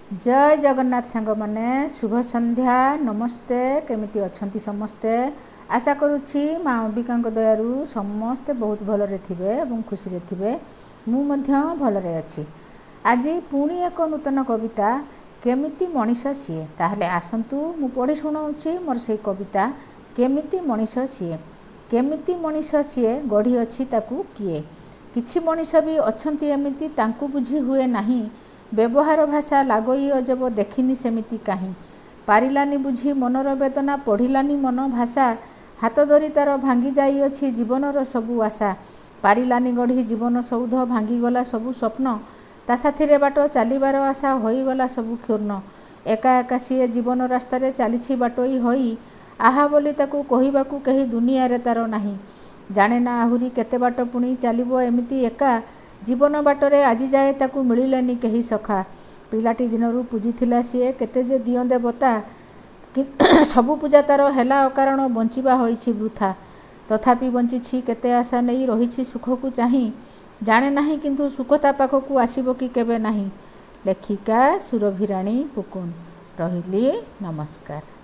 जय जगन्नाथ सांग माने शुभ संध्या नमस्ते केमिति अछंती समस्ते आशा करुछि माँ अंबिका दयारू समस्ते बहुत भलरे थिबे एवं खुशी रे थिबे मु मध्य भलरे अछि। आज पुणी एक नूतन कविता केमिति मनीष सीए ताहले आसंतु मु पढ़ी शुणाउछि मोर से कविता केमिति मनीष सीए। केमिति मनीष सीए गढ़ी अछि ताकू किए किछि मनीष भी अछंती एमिति तांकू बुझी हुए नाही व्यवहार भाषा लागई अजब देखिनी सेमिति काहीं पारिलानी बुझी मनर वेदना पढ़िलानी मन भाषा हाथ धरी तार भांगी जाई अछि जीवनर सबु आशा पारिलानी गढ़ी जीवन सौध भांगीगला सबु स्वप्न ता साथीरे बाट चलिबार आशा होईगला सबु क्षुर्ण एका एका सीए जीवन रास्तार चली बाटोई होई आहा बोली ताकू कहिबाकू कही दुनिया रे तार नाही जाने ना आहुरी केते बाट पुणी चलिबो एमिति एका जीवन बाटरे आजी जाए ताकू मिलिलेनी कही सखा पिलाटी दिनरू पूजिथिला सीए केते जे दियो देवता सबु पूजा तार हेला अकारण बंचिबा होईछि वृथा तथापि बंचिछि केते आशा नहीं रहिछि सुख को चाही जाने नाही किंतु सुखता पाखकू आसीबो कि केबे नाही। लेखिका सुरभिराणी पुकुन रहिली नमस्कार।